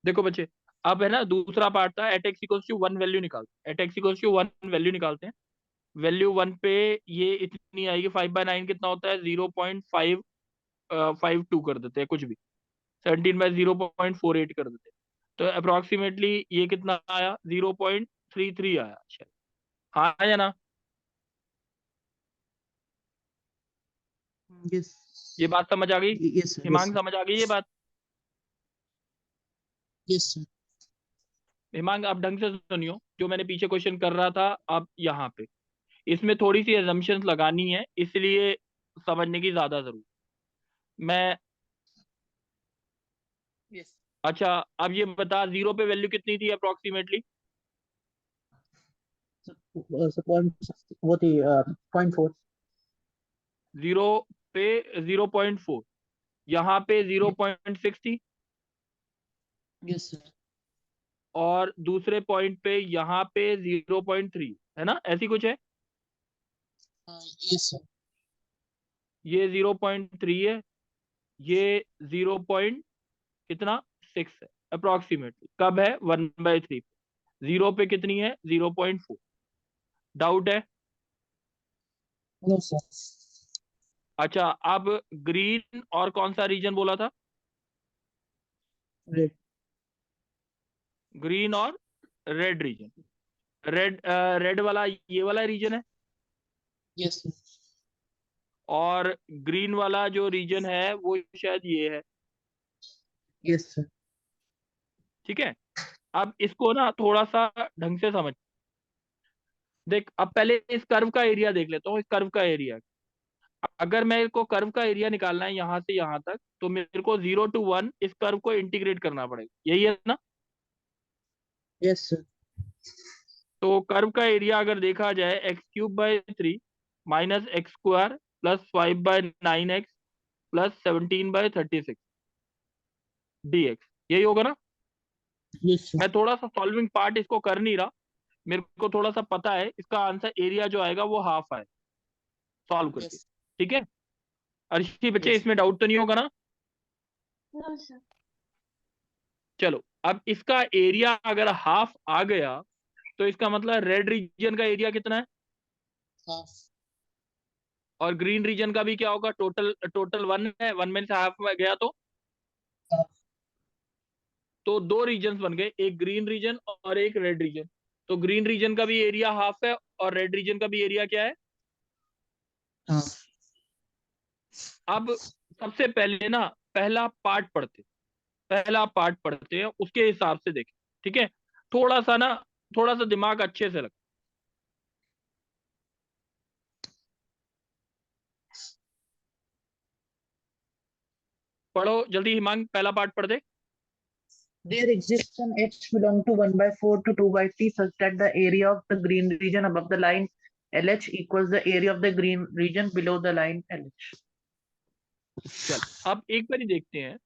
देखो बच्चे, अब है ना दूसरा पार्ट था, at x equals to one value निकालते हैं, at x equals to one value निकालते हैं। वैल्यू वन पे ये इतनी आएगी, 5/9 कितना होता है, 0.552 कर देते हैं कुछ भी, 17/0.48 कर देते हैं। तो अप्रोक्सीमेटली ये कितना आया, 0.33 आया शायद। हाँ या ना? यस ये बात समझ आ गई? यस सर, यस हिमांग समझ आ गई ये बात? Yes sir. हिमांग आप ढंग से सुनियो, जो मैंने पीछे क्वेश्चन कर रहा था, आप यहाँ पे इसमें थोड़ी सी एजम्पशंस लगानी है, इसलिए समझने की ज्यादा जरूरत। मैं यस अच्छा, अब ये बता, जीरो पे वैल्यू कितनी थी अप्रोक्सीमेटली? सर पॉइंट वो थी 0.4। जीरो पे 0.4, यहाँ पे 0.6 थी, यस सर। और दूसरे पॉइंट पे यहाँ पे 0.3 है ना, ऐसी कुछ है। Yes sir. ये 0.3 है, ये 0. कितना, 6 है अप्रोक्सीमेटली। कब है, 1/3। जीरो पे कितनी है, 0.4। डाउट है? No sir. अच्छा, अब ग्रीन और कौन सा रीजन बोला था? रेड। ग्रीन और रेड रीजन। रेड, रेड वाला ये वाला रीजन है, यस सर। और ग्रीन वाला जो रीजन है वो शायद ये है। Yes sir. ठीक है, अब इसको ना थोड़ा सा ढंग से समझ। देख, अब पहले इस कर्व का एरिया देख लेता हूँ, इस कर्व का एरिया। अगर मेरे को कर्व का एरिया निकालना है यहाँ से यहाँ तक, तो मेरे को 0 to 1 इस कर्व को इंटीग्रेट करना पड़ेगा, यही है ना? Yes sir. तो कर्व का एरिया अगर देखा जाए, x³/3 minus x² plus 5/9x plus 17/36 dx, यही होगा ना? Yes sir. मैं थोड़ा सा सॉल्विंग पार्ट इसको कर नहीं रहा, मेरे को थोड़ा सा पता है इसका आंसर एरिया जो आएगा वो हाफ आए सॉल्व करके। यस ठीक है, अर्शी बच्चे यस। इसमें डाउट तो नहीं होगा ना? No sir. चलो, अब इसका एरिया अगर हाफ आ गया, तो इसका मतलब रेड रीजन का एरिया कितना है, हाफ। और ग्रीन रीजन का भी क्या होगा, टोटल टोटल 1 है, 1 में से हाफ में गया हाफ। तो दो रीजन बन गए, एक ग्रीन रीजन और एक रेड रीजन। तो ग्रीन रीजन का भी एरिया हाफ है, और रेड रीजन का भी एरिया क्या है? हाफ। अब सबसे पहले ना पहला पार्ट पढ़ते हैं, उसके हिसाब से देखें। ठीक है, थोड़ा सा ना, थोड़ा सा दिमाग अच्छे से लगा, पढ़ो जल्दी। हिमांग पहला पार्ट पढ़ दे। There exists an h belong to 1/4 to 2/3 such that the area of the green region above the line LH equals the area of the green region below the line LH. चल, अब एक बार ही देखते हैं।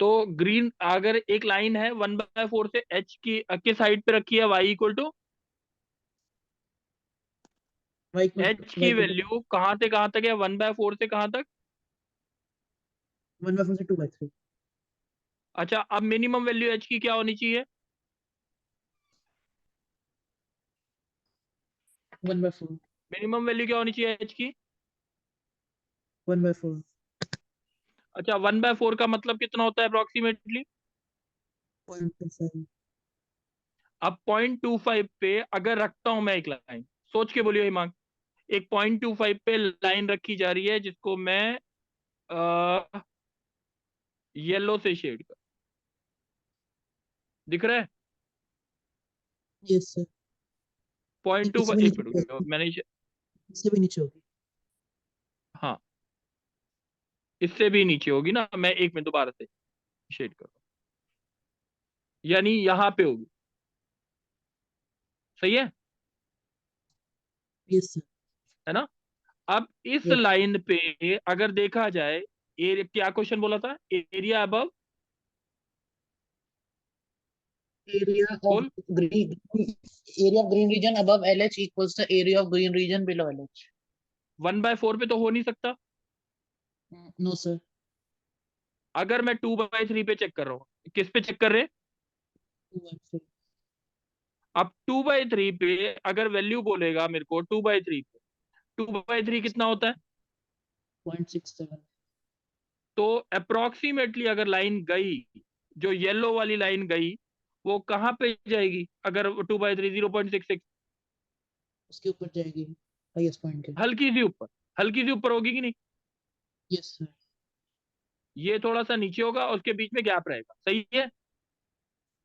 तो green, अगर एक line है 1/4 से एच की साइड पे रखी है, y Y equal to H y की equal to वैल्यू कहाँ से कहाँ तक है, 1/4 से कहाँ तक? 1/4 से 2/3। अच्छा, अब मिनिमम वैल्यू एच की क्या होनी चाहिए? 1/4। मिनिमम वैल्यू क्या होनी चाहिए एच की? 1/4। अच्छा, 1/4 का मतलब कितना होता है अप्रोक्सीमेटली? 0.25। अब 0.25 पे अगर रखता हूं मैं एक लाइन, सोच के बोलियो हिमांग, एक 0.25 पे लाइन रखी जा रही है, जिसको मैं येलो से शेड कर, दिख रहा है? Yes sir. 0.25, इससे भी एक नीचे मिनट होगी, मैंने इससे भी नीचे होगी। हाँ, इससे भी नीचे होगी ना, मैं एक मिनट दोबारा से शेड कर, यानी यहाँ पे होगी, सही यस सर। है ना? अब इस यस। लाइन पे अगर देखा जाए, क्या क्वेश्चन बोला था, एरिया अबव, Area of बोल। green area of green region above LH equals the area of green region below LH. 1/4 पे तो हो नहीं सकता। No sir. अगर मैं 2/3 पे चेक कर रहा हूँ, किस पे चेक कर रहे हैं? अब 2/3 पे अगर वैल्यू बोलेगा मेरे को 2/3 पे, 2/3 कितना होता है? 0.67। तो अप्रोक्सीमेटली अगर लाइन गई, जो येलो वाली लाइन गई, वो कहाँ पे जाएगी? अगर 2/3 0.66, उसके ऊपर जाएगी, हाईएस्ट पॉइंट के। हल्की सी ऊपर, हल्की सी ऊपर होगी कि नहीं? Yes sir. ये थोड़ा सा नीचे होगा, उसके बीच में गैप रहेगा, सही है?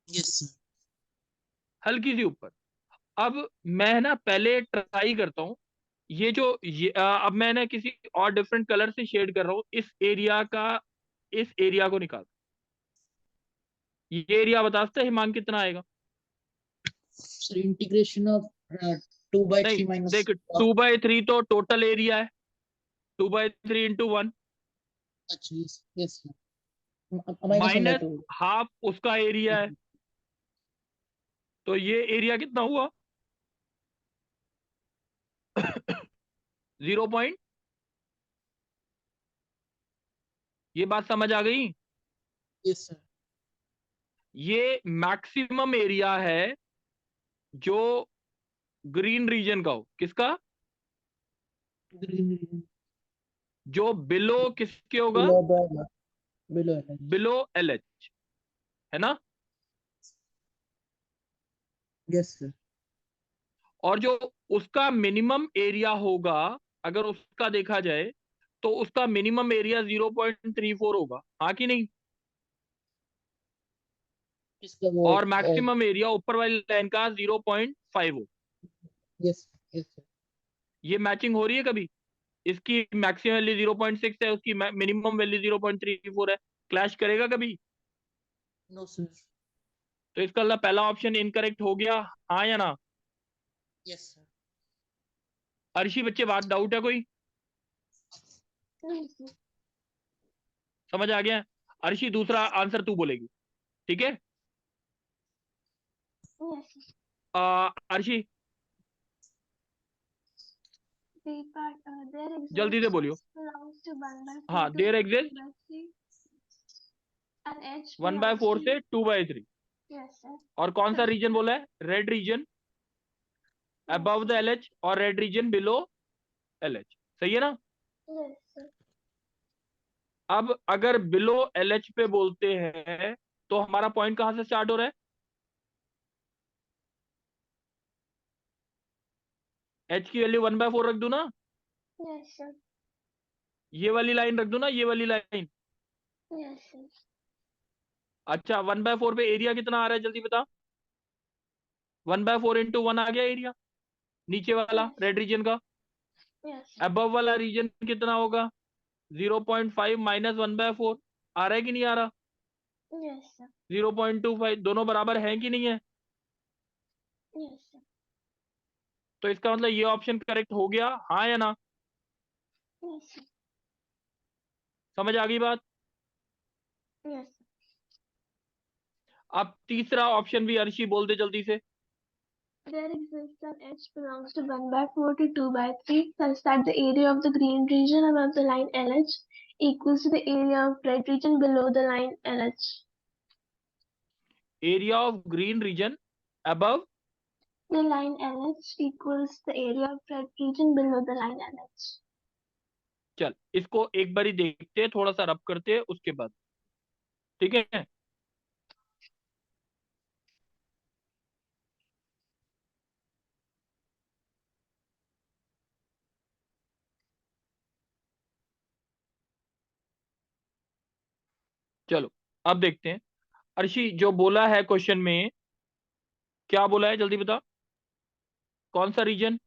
Yes sir. हल्की सी ऊपर। अब मैं ना पहले ट्राई करता हूँ, ये जो अब मैं ना किसी और डिफरेंट कलर से शेड कर रहा हूँ इस एरिया का, इस एरिया को निकाल। ये एरिया बता सकते हैं हिमांक कितना आएगा? सर इंटीग्रेशन ऑफ 2/3 नहीं, माइनस। देख 2/3 तो टोटल एरिया है, 2/3 इंटू 1 अच्छा yes yes sir, minus one by minus two half उसका एरिया है, तो ये एरिया कितना हुआ? 0 ये बात समझ आ गई? Yes sir. ये मैक्सिमम एरिया है जो ग्रीन रीजन का हो। किसका? ग्रीन जो बिलो किसके होगा? बिलो द बिलो है। बिलो LH, है ना? Yes sir. और जो उसका मिनिमम एरिया होगा, अगर उसका देखा जाए, तो उसका मिनिमम एरिया 0.34 होगा, हाँ कि नहीं? इसका वो और मैक्सिमम एरिया ऊपर वाली लाइन का 0.5 हो। Yes yes sir. ये मैचिंग हो रही है कभी? इसकी मैक्सिमम वैल्यू 0.6 है, उसकी मिनिमम वैल्यू 0.34 है, क्लैश करेगा कभी? No sir. तो इसका पहला ऑप्शन इनकरेक्ट हो गया, हाँ या ना? Yes sir. अर्शी बच्चे, बात डाउट है कोई? समझ आ गया? अर्शी दूसरा आंसर तू बोलेगी, ठीक है? अर्शी जल्दी से बोलियो। हाँ, देयर एग्जिस्ट 1/4 से 2/3। और कौन सा रीजन बोला है? Red region above the LH और रेड रीजन बिलो LH, सही है ना? अब अगर बिलो LH पे बोलते हैं, तो हमारा पॉइंट कहां से स्टार्ट हो रहा है? H की वैल्यू 1/4 रख दू ना? ये वाली लाइन रख दू ना, ये वाली लाइन? अच्छा, 1/4 पे एरिया कितना आ रहा है जल्दी बता? 1/4 इंटू 1 आ गया एरिया, नीचे वाला रेड रीजन का। अबव वाला रीजन कितना होगा? 0.5 माइनस 1/4, आ रहा है कि नहीं आ रहा? 0.25, दोनों बराबर है कि नहीं है? तो इसका मतलब ये ऑप्शन करेक्ट हो गया, हाँ या ना? समझ आ गई बात? अब तीसरा ऑप्शन भी अर्शी बोल दे जल्दी से। There exists an H belongs to 1/4 to 2/3 such that the area of the green region above the line LH equals to the area of red region below the line LH. Area of green region above The line LH equals the area of red region below the line LH. चल इसको एक बारी देखते हैं, थोड़ा सा रब करते हैं उसके बाद, ठीक है? चलो अब देखते हैं। अर्शी जो बोला है क्वेश्चन में, क्या बोला है जल्दी बता? कौन सा reason?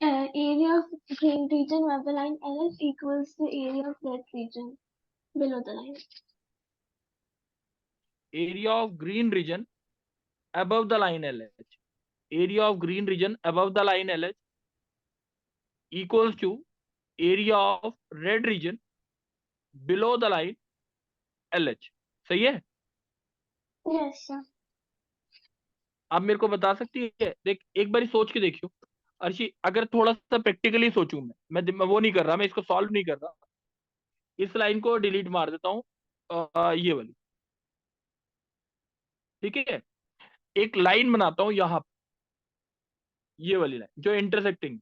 Area of green region above the line LH equals the area of red region below the line. Area of green region above the line LH, area of green region above the line LH equals to area of red region below the line LH, सही है? Yes, sir. आप मेरे को बता सकती है? देख एक बारी सोच के देखियो अर्शी, अगर थोड़ा सा प्रैक्टिकली सोचूं, मैं वो नहीं कर रहा, मैं इसको सॉल्व नहीं कर रहा, इस लाइन को डिलीट मार देता हूँ, ये वाली, ठीक है? एक लाइन बनाता हूं यहां, ये वाली लाइन जो इंटरसेक्टिंग,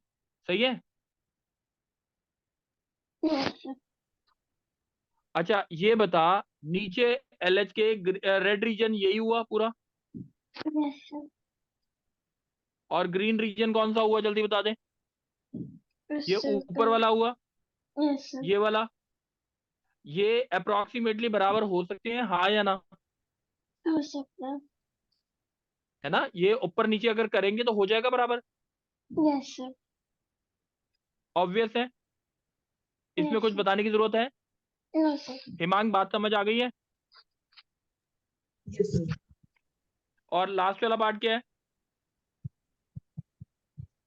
सही है। Yes, sir. अच्छा ये बता, नीचे LH के रेड रीजन यही हुआ पूरा, Yes, sir. और ग्रीन रीजन कौन सा हुआ, जल्दी बता दे। ये ऊपर वाला हुआ, Yes, sir. ये वाला। ये अप्रोक्सीमेटली बराबर हो सकते हैं, हाँ या ना, हो सकता है। है ना। ये ऊपर नीचे अगर करेंगे तो हो जाएगा बराबर, Yes, sir. ऑब्वियस है, इसमें Yes, कुछ sir. बताने की जरूरत है। No, sir. हिमांग बात समझ आ गई है। Yes, sir. और लास्ट वाला पार्ट क्या है,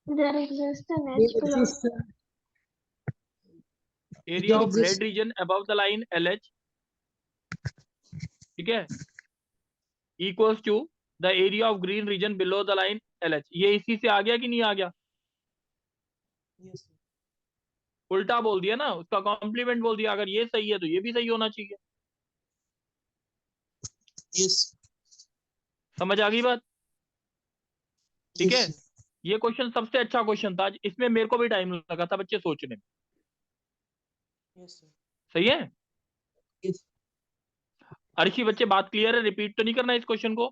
There exists an There edge below. exists area there of red exists region above the line LH, ठीक है, equals to the area of green region below the line LH। ये इसी से आ गया कि नहीं आ गया, yes, sir. उल्टा बोल दिया ना, उसका कॉम्प्लीमेंट बोल दिया। अगर ये सही है तो ये भी सही होना चाहिए। Yes, समझ आ गई बात, ठीक yes, है। sir. ये क्वेश्चन सबसे अच्छा क्वेश्चन था, इसमें मेरे को भी टाइम लगा था बच्चे सोचने में, Yes, sir. सही है। Yes. अर्शी बच्चे बात क्लियर है, रिपीट तो नहीं करना इस क्वेश्चन को।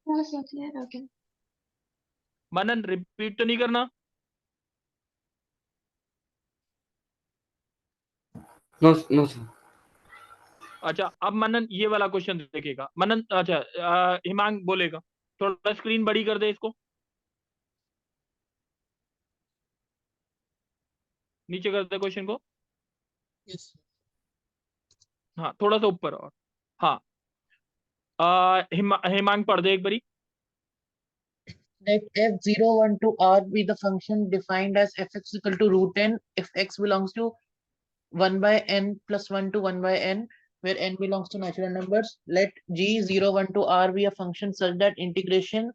No, sir. Clear. Okay. Manan repeat तो नहीं करना। No no sir. अच्छा अब मनन ये वाला क्वेश्चन देखेगा, मनन अच्छा हिमांग बोलेगा, थोड़ा स्क्रीन बड़ी कर दे इसको, नीचे कर दे क्वेश्चन को, Yes, sir. हाँ थोड़ा सा ऊपर और, हाँ हिमांग पढ़ दे एक बारी। Let f(0, 1 to r) be the function defined as fx equal to root n if x belongs to 1 by n plus 1 to 1 by n, where n belongs to natural numbers. Let g(0, 1 to r) be a function such that integration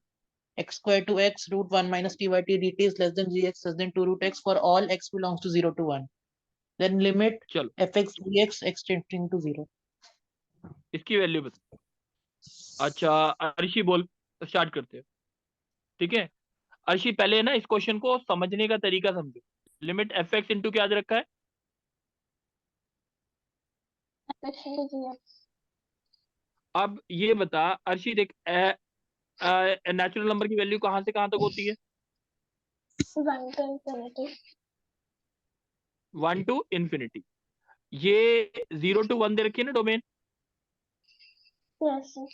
x squared to x root 1 minus t by t dt is less than gx less than 2 root x for all x belongs to 0 to 1. Then limit चलो fx dx x tending to 0. इसकी value बता। अच्छा अर्शी बोल, start करते हैं, ठीक है। अर्शी पहले ना इस क्वेश्चन को समझने का तरीका समझो। लिमिट एफ एक्स इंटू क्या दे रखा है, Fx into gx. अब ये बता अर्शी देख, नेचुरल नंबर की वैल्यू कहां से कहां तक होती है, 1 to infinity. 1 to infinity. ये 0 टू 1 दे रखी है ना डोमेन, Yes, sir.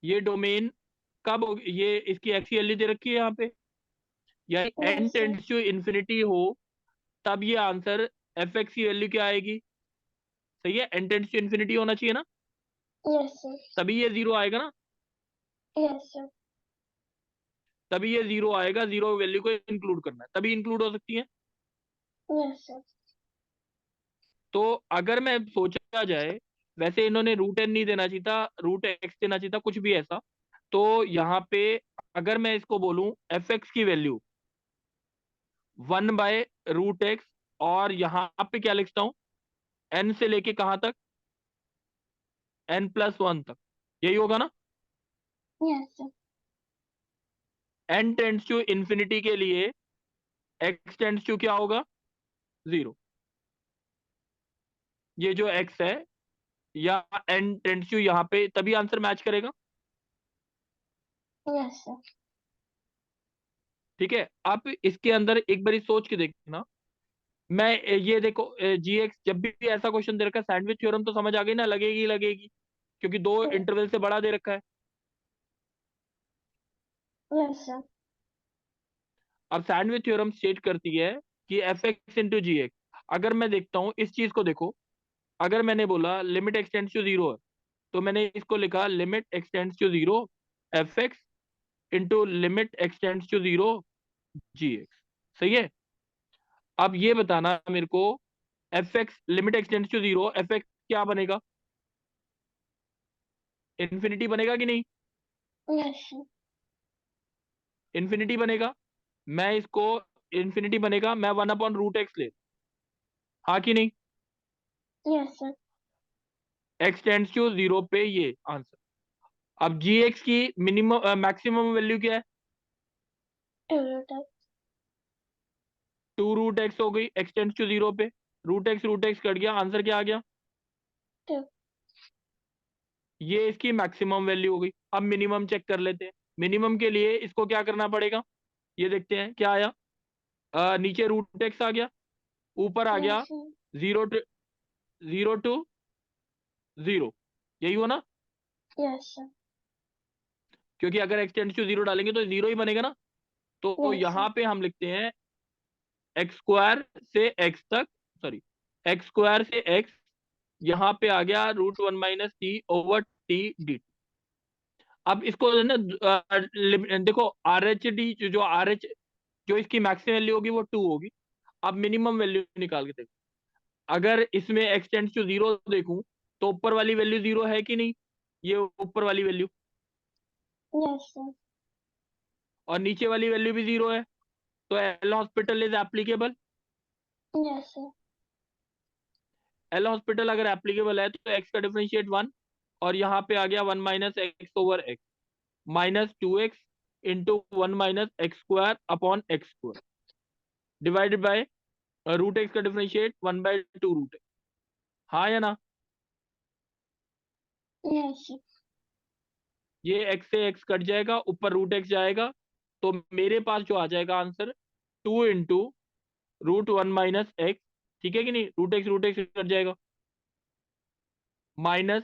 ये डोमेन कब ये इसकी एक्स की वैल्यू दे रखी है यहाँ पे, यानी Yes, n sir. Tends to infinity हो तब ये आंसर एफ एक्स की वैल्यू क्या आएगी, सही है, n टेंड्स टू इंफिनिटी होना चाहिए ना, Yes, sir. तभी ये 0 आएगा ना, Yes, sir. तभी ये 0 आएगा। 0 वैल्यू को इंक्लूड करना है, तभी इंक्लूड हो सकती है। Yes, sir. तो अगर मैं सोचा जाए, वैसे इन्होंने रूट एन नहीं देना चाहिए था, रूट एक्स देना चाहिए था, कुछ भी ऐसा। तो यहाँ पे अगर मैं इसको बोलूं एफ एक्स की वैल्यू 1 बाय रूट एक्स, और यहाँ पे क्या लिखता हूं, एन से लेके कहां तक, n+1 तक, यही होगा ना। Yes, sir. n tends to infinity के लिए x टेंड्स टू क्या होगा, 0। ये जो x है या n टेंड्स टू यहाँ पे, तभी आंसर मैच करेगा, Yes, sir. ठीक है। आप इसके अंदर एक बारी सोच के देखना, मैं ये देखो gx जब भी ऐसा क्वेश्चन दे रखा है, सैंडविच थ्योरम तो समझ आ गई ना, लगेगी लगेगी, क्योंकि 2 इंटरवल से बड़ा दे रखा है। Yes, sir. अब सैंडविच थ्योरम स्टेट करती है कि एफ एक्स इंटू जी एक्स। अगर मैं देखता हूं इस चीज को, देखो अगर मैंने बोला लिमिट एक्सटेंड्स टू 0 है, तो मैंने इसको लिखा limit extends to 0 f x into limit extends to 0 g x, सही है। अब ये बताना मेरे को, f x limit extends to 0 f x क्या बनेगा, इन्फिनिटी बनेगा कि नहीं, Yes, sir. इन्फिनिटी बनेगा। मैं इसको, इन्फिनिटी बनेगा, मैं 1/√x ले, हाँ कि नहीं, Yes, sir. X tends to 0 पे ये आंसर। अब जी एक्स की मिनिमम मैक्सिमम वैल्यू क्या है? 2 टू रूट एक्स हो गई, एक्सटेंड टू 0 पे, रूट एक्स कट गया, आंसर क्या आ गया? 2. ये इसकी मैक्सिमम वैल्यू हो गई। अब मिनिमम चेक कर लेते हैं। मिनिमम के लिए इसको क्या करना पड़ेगा, ये देखते हैं क्या आया। नीचे रूट एक्स आ गया, ऊपर आ गया Yes, sir. 0 to 0, यही हो ना? Yes, sir. क्योंकि अगर एक्सटेंड टू 0 डालेंगे तो 0 ही बनेगा ना। तो Yes, sir. यहाँ पे हम लिखते हैं एक्स स्क्वायर से एक्स तक, सॉरी, एक्स स्क्वायर से एक्स, यहाँ पे आ गया √1 - t/t dt। अब इसको है ना देखो आर एच डी, जो आर एच, जो इसकी मैक्सिमम वैल्यू होगी वो 2 होगी। अब मिनिमम वैल्यू निकाल के देखो, अगर इसमें एक्सटेंड टू 0 देखूं तो ऊपर वाली वैल्यू 0 है कि नहीं, ये ऊपर वाली वैल्यू, Yes, sir. और नीचे वाली वैल्यू भी 0 है, तो L hospital is applicable. Yes, sir. L hospital अगर एप्लीकेबल है तो एक्स का डिफरेंशिएट 1, और यहाँ पे आ गया 1 - x/x -2x इंटू 1 - x² upon x² divided by root x का डिफरेंशिएट 1/2 रूट एक्स। हाँ या ना? Yes, sir. ये x से x कट जाएगा, ऊपर रूट एक्स जाएगा, तो मेरे पास जो आ जाएगा आंसर 2 इंटू √1 - x, ठीक है कि नहीं, रूट एक्स कट जाएगा, माइनस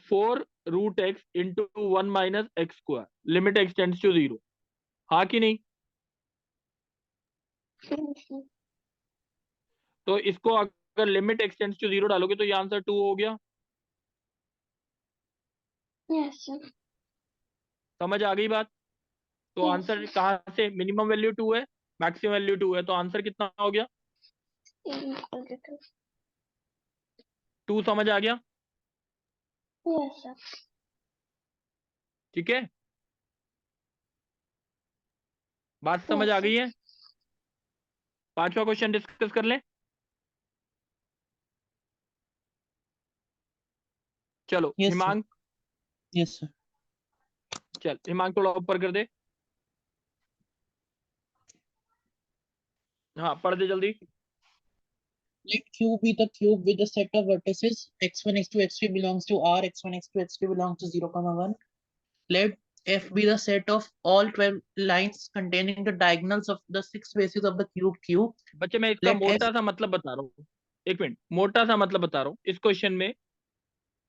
4 √x इंटू 1 - x², लिमिट एक्सटेंड्स टू 0। हाँ कि नहीं? Yes, sir. तो इसको अगर लिमिट एक्सटेंड्स टू 0 डालोगे तो ये आंसर 2 हो गया। Yes, sir. समझ आ गई बात? तो Yes, आंसर sir. कहाँ से, मिनिमम वैल्यू 2 है, मैक्सिमम वैल्यू 2 है, तो आंसर कितना हो गया? A equal to 2. 2 समझ आ गया? Yes, sir. ठीक है, बात समझ Yes, आ sir. गई है? पांचवा क्वेश्चन डिस्कस कर लें। चलो Yes, sir. हिमांक, Yes, sir. चल हिमांक थोड़ा ऊपर कर दे। हाँ पढ़ दे जल्दी। Let Q be the cube with a set of vertices x1, x2, x3 belongs to R, x1, x2, x3 belongs to 0, 1. Let F be the set of all 12 lines containing the diagonals of the 6 faces of the cube Q. बच्चे मैं इसका Let S मोटा सा मतलब बता रहा हूँ, एक मिनट, मोटा सा मतलब बता रहा हूँ। इस क्वेश्चन में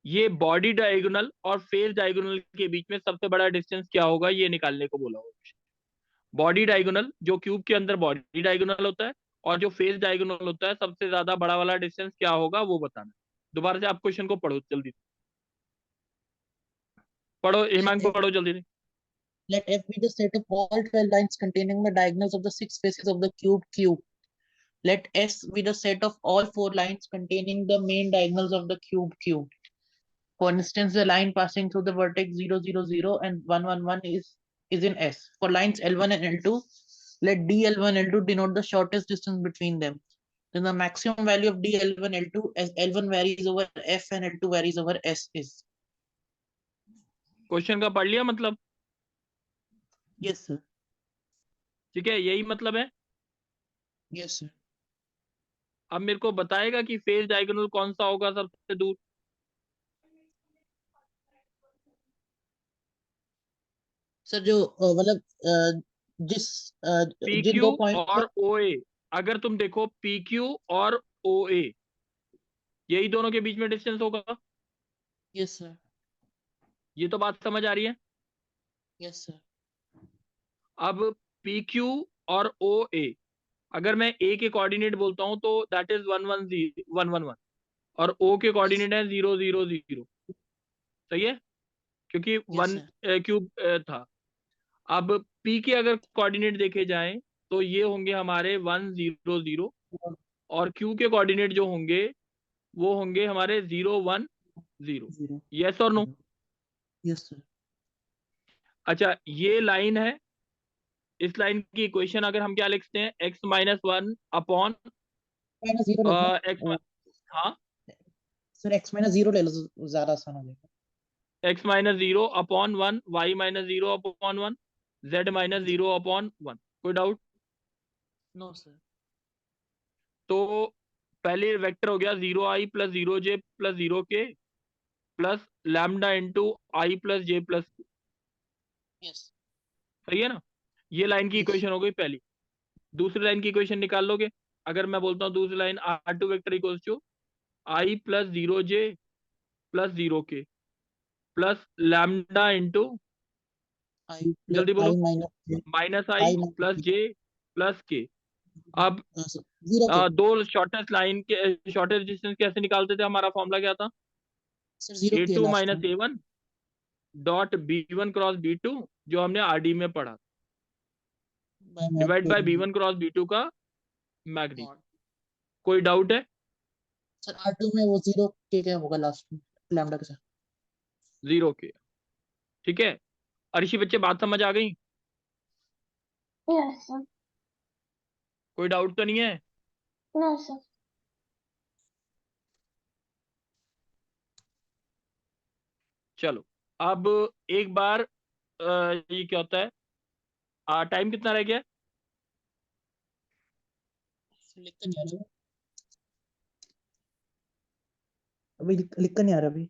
ये बॉडी डायगोनल और फेस डायगोनल के बीच में सबसे बड़ा डिस्टेंस क्या होगा ये निकालने को बोला होगा। बॉडी डायगोनल, जो क्यूब के अंदर बॉडी डायगोनल होता है, और जो फेस डायगोनल होता है, सबसे ज्यादा बड़ा वाला डिस्टेंस क्या होगा वो बताना। दोबारा से आप क्वेश्चन को पढ़ो जल्दी से। पढ़ो हिमांक, पढ़ो जल्दी से। let F be the set of all 12 lines containing the diagonals of the 6 faces of the cube Q. Let S be the set of all 4 lines containing the main diagonals of the cube Q. For instance, the line passing through the vertex 0, 0, 0 and 1, 1, 1 is in S. For lines L1 and L2, let DL1, L2 denote the shortest distance between them. Then the maximum value of DL1, L2 as L1 varies over F and L2 varies over S is. Question का पढ़ लिया मतलब? Yes, sir. ठीक है, यही मतलब है। Yes, sir. अब मेरे को बताएगा कि फेस डायगोनल कौन सा होगा सबसे दूर। सर जो मतलब जिस पी जिन क्यू दो पॉइंट पे और ओ ए, अगर तुम देखो पी क्यू और ओ ए, यही दोनों के बीच में डिस्टेंस होगा। यस सर, ये तो बात समझ आ रही है। यस सर, अब पी क्यू और ओ ए, अगर मैं ए के कोऑर्डिनेट बोलता हूं तो दैट इज 1 1 1 1 1, और ओ के कोऑर्डिनेट है 0 0 0। सही है, क्योंकि यस वन सर, क्यूब था। अब पी के अगर कोऑर्डिनेट देखे जाएं तो ये होंगे हमारे 1 0 0, और क्यू के कोऑर्डिनेट जो होंगे वो होंगे हमारे 0 1 0। जीरो, यस और नो? यस सर, अच्छा ये लाइन है, इस लाइन की इक्वेशन अगर हम क्या लिखते हैं, x - 1 अपॉन माइनस जीरो लिख लो। एक्स। हाँ सर x माइनस जीरो ले लो, ज्यादा आसान हो जाएगा। x minus 0 upon 1, y minus 0 upon 1, z minus 0 upon 1। कोई डाउट? No sir. तो पहले वेक्टर हो गया 0i plus 0j plus 0k plus lambda into I plus J plus. Yes. सही है ना? ये लाइन की यस। इक्वेशन हो गई पहली। दूसरी लाइन की इक्वेशन निकाल लोगे। अगर मैं बोलता हूँ दूसरी line R2 vector equals to i plus 0j plus 0k plus lambda into, i जल्दी बोलो, i minus minus i i plus minus j plus k. अब सर 0 के। दो शॉर्टेस्ट लाइन के शॉर्टेस्ट डिस्टेंस कैसे निकालते थे? हमारा फॉर्मूला क्या था? सर 0 के A2 लास्ट माइनस में। A1 dot B1 cross B2, जो हमने RD में पढ़ा, by divide by magnitude. B1 cross B2 का मैग्नीट्यूड। मॉड। कोई डाउट है? सर R2 में वो 0 के क्या होगा लास्ट में लैम्डा के साथ? 0k। ठीक है अर्शी, बच्चे बात समझ आ गई? Yes, sir. कोई डाउट तो नहीं है? No, sir. चलो अब एक बार ये क्या होता है, टाइम कितना रह गया? लिख कर नहीं आ रहा अभी, लिख कर नहीं आ रहा अभी।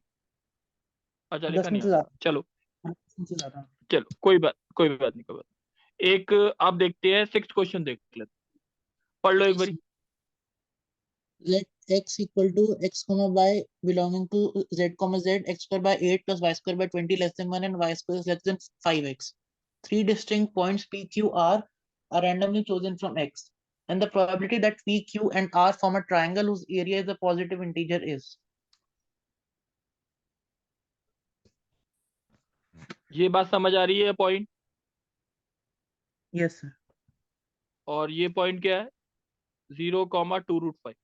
अच्छा 10 लिखा नहीं मिनट आ से रहा, ज्यादा। चलो 10 मिनट से ज्यादा। चलो कोई बात, कोई बात नहीं, कोई बात नहीं। एक आप देखते हैं, 6 क्वेश्चन देख लेते, पढ़ लो एक यस। बारी। Let x equal to x comma y belonging to z comma z, x square by 8 plus y square by 20 less than 1 and y square is less than 5x. Three distinct points P, Q, R are randomly chosen from x. And the probability that P, Q and R form a triangle whose area is a positive integer is. ये बात समझ आ रही है point? Yes, sir. और ये point क्या है? 0,2√5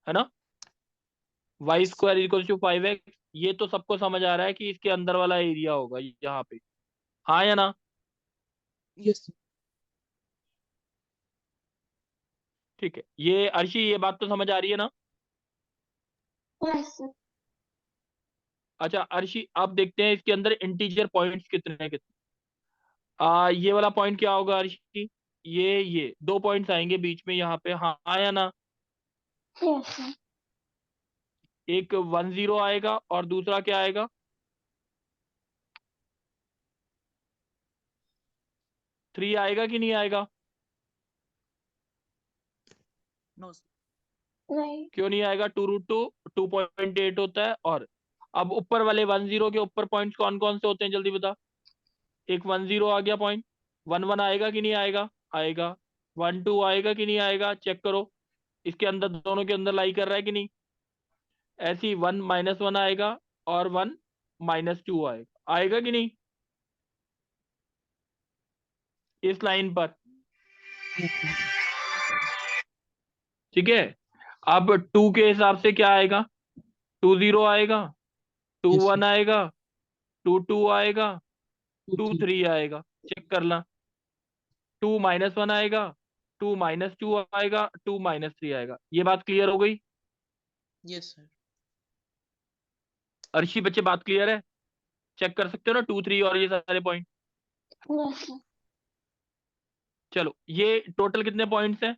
है ना? Y Yes. Square equal to 5x। ये तो सबको समझ आ रहा है कि इसके अंदर वाला एरिया होगा यहाँ पे, हाँ या ना? Yes, sir. ठीक है, ये अर्शी ये बात तो समझ आ रही है ना? Yes, sir. अच्छा अर्शी, अब देखते हैं इसके अंदर इंटीजर पॉइंट्स कितने हैं कितने। ये वाला पॉइंट क्या होगा अर्शी? ये दो पॉइंट्स आएंगे बीच में यहाँ पे, हाँ हाँ या ना? Yes, sir. एक 10 आएगा और दूसरा क्या आएगा? 3 आएगा कि नहीं आएगा? No, sir. Right. क्यों नहीं आएगा? 2√2 2.8 होता है। और अब ऊपर वाले 10 के ऊपर पॉइंट्स कौन कौन से होते हैं जल्दी बता। एक 10 आ गया पॉइंट, 11 आएगा कि नहीं आएगा? आएगा। 12 आएगा कि नहीं आएगा? चेक करो इसके अंदर, दोनों के अंदर लाई कर रहा है कि नहीं? ऐसी 1 - 1 आएगा और 1 - 2 आएगा, आएगा कि नहीं इस लाइन पर? Yes, sir. ठीक है, अब 2 के हिसाब से क्या आएगा? 2 0 आएगा, टू Yes, sir. वन आएगा, 2 2 आएगा, 2, 2 3. 3 आएगा। चेक करना, 2 - 1 आएगा, 2 - 2 आएगा, 2 - 3 आएगा। ये बात क्लियर हो गई? Yes, sir. अर्शी बच्चे बात क्लियर है? चेक कर सकते हो ना 2 3 और ये सारे पॉइंट। Yes, sir. चलो ये टोटल कितने पॉइंट्स हैं?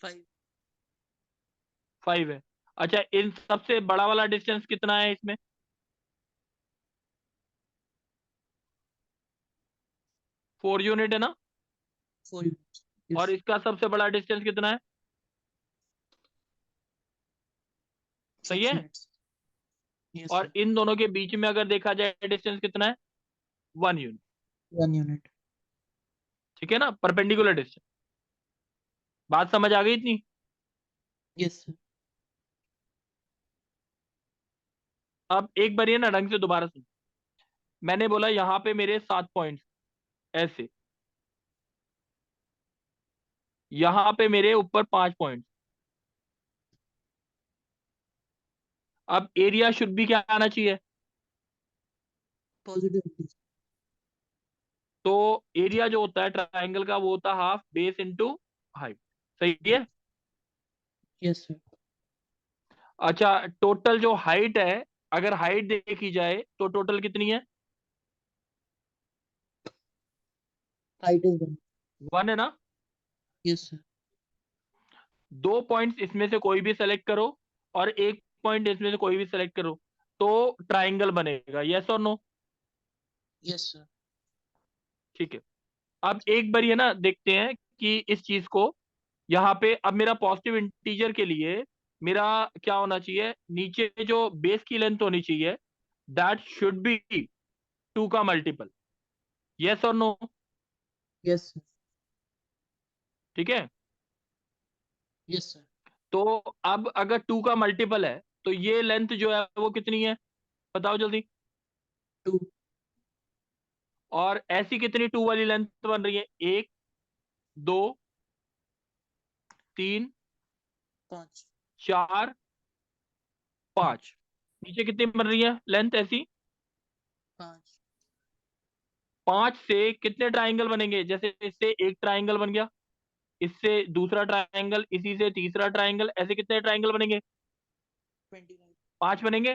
5. 5 है। अच्छा इन सबसे बड़ा वाला डिस्टेंस कितना है इसमें? 4 यूनिट है ना? 4 units. और Yes. इसका सबसे बड़ा डिस्टेंस कितना है? सही 6 है। units. Yes, और sir. इन दोनों के बीच में अगर देखा जाए डिस्टेंस कितना है? 1 यूनिट। 1 unit. ठीक है ना, परपेंडिकुलर डिस्टेंस। बात समझ आ गई इतनी? Yes, sir. अब एक बार ये ना ढंग से दोबारा सुन। मैंने बोला यहाँ पे मेरे 7 पॉइंट्स ऐसे, यहाँ पे मेरे ऊपर 5 पॉइंट्स। अब एरिया शुड भी क्या आना चाहिए? Positive integer. तो एरिया जो होता है ट्राइंगल का वो होता है हाफ बेस इंटू हाइट। सही है। Yes, sir. अच्छा, टोटल जो हाइट है, अगर हाइट देखी जाए तो टोटल कितनी है? Height is 1. 1 है ना? Yes, sir. 2 पॉइंट्स इसमें से कोई भी सेलेक्ट करो और 1 पॉइंट इसमें से कोई भी सेलेक्ट करो तो ट्राइंगल बनेगा, यस और नो? Yes, sir. ठीक है। अब एक बार ये ना देखते हैं कि इस चीज को यहाँ पे, अब मेरा पॉजिटिव इंटीजर के लिए मेरा क्या होना चाहिए, नीचे जो बेस की लेंथ होनी चाहिए दैट शुड बी 2 का मल्टीपल, यस और नो? Yes, sir. ठीक है। Yes, sir. तो अब अगर 2 का मल्टीपल है तो ये लेंथ जो है वो कितनी है, बताओ जल्दी। 2. और ऐसी कितनी 2 वाली लेंथ बन रही है? 1, 2, 3, 5. 4, 5। नीचे कितनी बन रही है लेंथ ऐसी? 5. 5 से कितने ट्राइंगल बनेंगे? जैसे इससे एक ट्राइंगल बन गया, इससे दूसरा ट्राइंगल, इसी से तीसरा ट्राइंगल, ऐसे कितने ट्राइंगल बनेंगे? 29. 5 बनेंगे।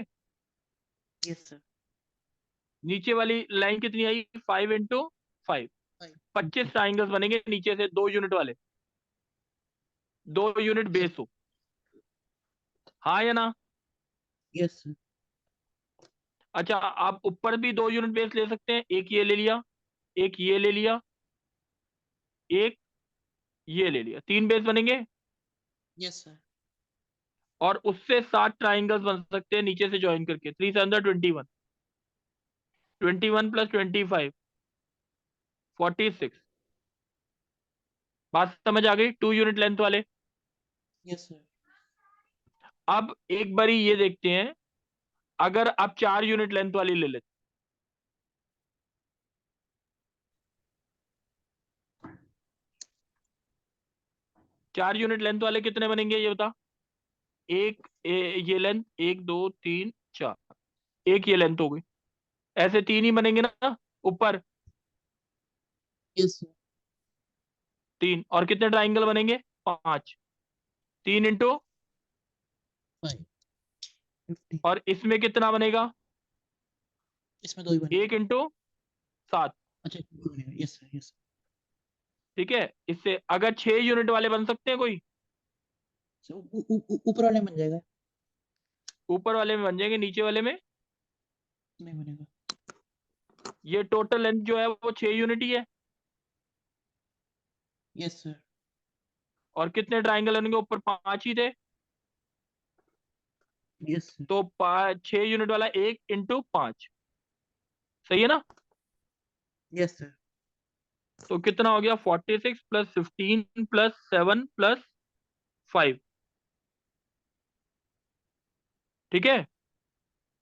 Yes, sir. नीचे वाली लाइन कितनी आई? 5 इंटू 5, 5. 25 ट्राइंगल्स बनेंगे नीचे से, 2 यूनिट वाले, 2 यूनिट Yes. बेस हो। हाँ या ना? Yes, sir. अच्छा, आप ऊपर भी 2 यूनिट बेस ले सकते हैं, एक ये ले लिया, एक ये ले लिया, एक ये ले लिया, 3 बेस बनेंगे। Yes, sir. और उससे 7 ट्राइंगल्स बन सकते हैं नीचे से ज्वाइन करके, 3 से अंदर 21, 21 प्लस 25, 46। बात समझ आ गई? 2 यूनिट लेंथ वाले। Yes, sir. अब एक बारी ये देखते हैं, अगर आप 4 यूनिट लेंथ वाली ले लेते, 4 यूनिट लेंथ वाले कितने बनेंगे ये बता? एक ये लेंथ, 1 2 3 4, एक ये लेंथ हो गई, ऐसे 3 ही बनेंगे ना ऊपर? Yes, sir. 3, और कितने ट्राइंगल बनेंगे? 5। 3 इंटू, 5. 50. और इसमें कितना बनेगा? इसमें 2 ही बनेंगे. 1 इंटू 7। अच्छा, 2 बनेगा. Yes, sir. Yes. ठीक है। इससे अगर 6 यूनिट वाले बन सकते हैं कोई? So, ऊपर वाले में बन जाएगा. ऊपर वाले में बन जाएंगे, नीचे वाले में नहीं बनेगा. ये टोटल लेंथ जो है वो 6 यूनिट ही है। Yes, sir. और कितने ट्राइंगल बनेंगे? ऊपर 5 ही थे, Yes, sir. तो 6 यूनिट वाला 1 इंटू 5, सही है ना? Yes, sir. तो कितना हो गया? 46 प्लस 15 प्लस 7 प्लस 5। ठीक है।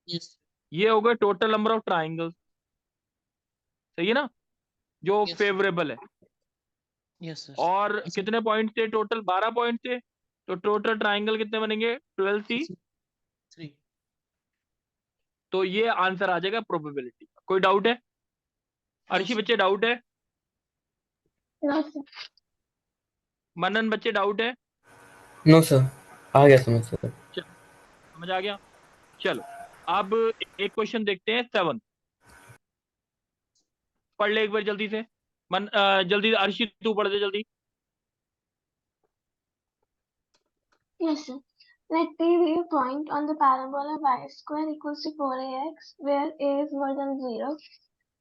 Yes. ये हो गया टोटल नंबर ऑफ ट्राइंगल्स, सही है ना, जो Yes, sir. फेवरेबल है। Yes, sir. और अच्छा, कितने पॉइंट थे टोटल? 12 पॉइंट थे, तो टोटल ट्राइंगल कितने बनेंगे? 12C। 3. तो ये आंसर आ जाएगा प्रोबेबिलिटी का। कोई डाउट है? No, Arshi sir. बच्चे डाउट है? No, sir. मनन बच्चे डाउट है? नो सर, आ गया समझ सर। समझ आ गया? चलो, अब एक क्वेश्चन देखते हैं 7। पढ़ ले एक बार जल्दी से। जल्दी से, अर्शी तू पढ़ दे जल्दी। Yes, sir. Let P be a point on the parabola y square equals to 4ax, where a is more than 0.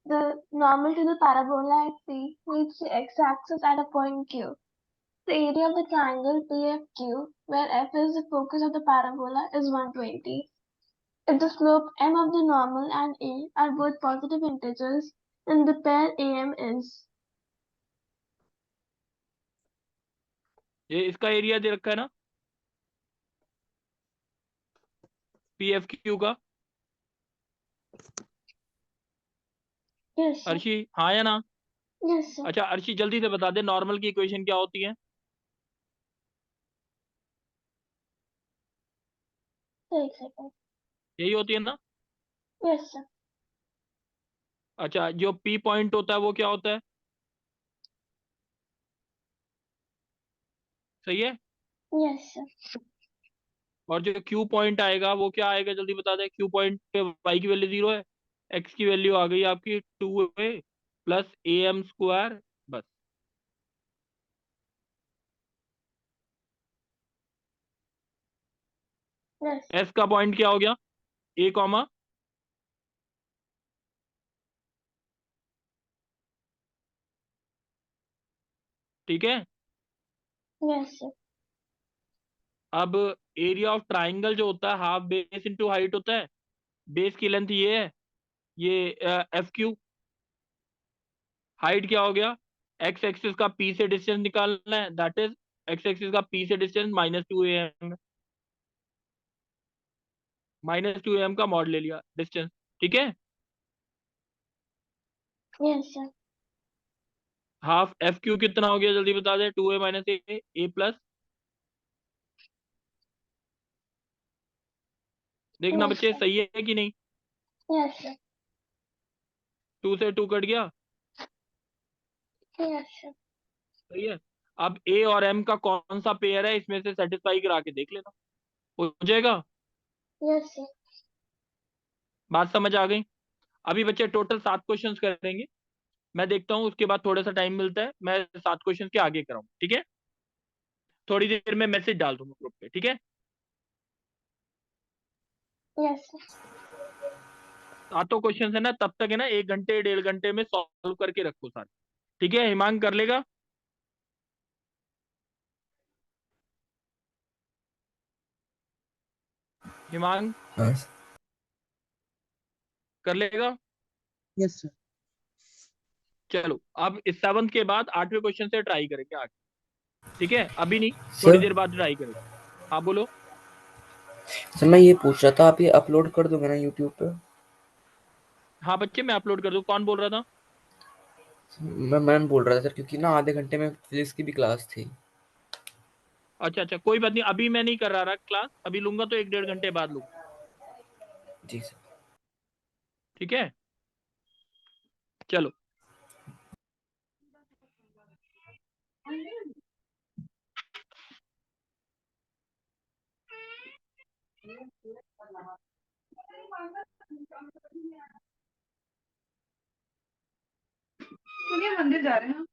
The normal to the parabola at P meets the x-axis at a point Q. The area of the triangle PFQ, where f is the focus of the parabola, is 120. If the slope m of the normal and a are both positive integers, then the pair AM is. ये इसका area दे रखा है ना, PFQ का। Yes, sir. Arshi हाँ या ना? Yes, sir. अच्छा अर्शी जल्दी से बता दे नॉर्मल की इक्वेशन क्या होती है? Wait a second. यही होती है ना? Yes, sir. अच्छा, जो P पॉइंट होता है वो क्या होता है? सही है। Yes, sir. और जो क्यू पॉइंट आएगा वो क्या आएगा, जल्दी बता दे। क्यू पॉइंट पे वाई की वैल्यू 0 है, एक्स की वैल्यू आ गई आपकी 2a प्लस am²। बस। Yes. एस का पॉइंट क्या हो गया, a कॉमा ठीक है। Yes, sir. अब एरिया ऑफ ट्राइंगल जो होता है हाफ बेस इंटू हाइट होता है। बेस की लेंथ ये है, ये एफ क्यू। हाइट क्या हो गया, एक्स एक्सिस का पी से डिस्टेंस निकालना है, दैट इज एक्स एक्सिस का पी से डिस्टेंस -2am। -2am का मॉड ले लिया डिस्टेंस, ठीक है। Yes, sir. Half F Q कितना हो गया, जल्दी बता दे। 2a माइनस ए प्लस, देखना Yes, बच्चे sir. सही है कि नहीं। Yes, sir. 2 से 2 कट गया, Yes, sir. सही है। अब ए और एम का कौन सा पेयर है, इसमें से सेटिस्फाई करा के देख लेना, हो जाएगा। Yes, sir. बात समझ आ गई। अभी बच्चे टोटल 7 क्वेश्चंस करेंगे, मैं देखता हूँ उसके बाद थोड़ा सा टाइम मिलता है, मैं 7 क्वेश्चन के आगे कराऊँ, ठीक है। थोड़ी देर में मैसेज डाल दूंगा ग्रुप पे, ठीक है। Yes, sir. सातों क्वेश्चन है ना, तब तक है ना 1 घंटे 1.5 घंटे में सॉल्व करके रखो सारे, ठीक है। हिमांग कर लेगा, हिमांग हाँ कर लेगा। Yes, sir. चलो अब इस 7 के बाद 8वें क्वेश्चन से ट्राई करेंगे आगे, ठीक है। अभी नहीं, थोड़ी सर। देर बाद ट्राई करेंगे। हाँ बोलो। सर मैं ये पूछ रहा था, आप ये अपलोड कर दोगे ना यूट्यूब पे? हाँ बच्चे मैं अपलोड कर दूँ, कौन बोल रहा था। मैं मैम बोल रहा था सर, क्योंकि ना आधे घंटे में फिजिक्स की भी क्लास थी। अच्छा अच्छा, कोई बात नहीं, अभी मैं नहीं कर रहा क्लास, अभी लूंगा तो 1-1.5 घंटे बाद लूंगा, जी सर। ठीक है। चलो चलिए मंदिर जा रहे हैं।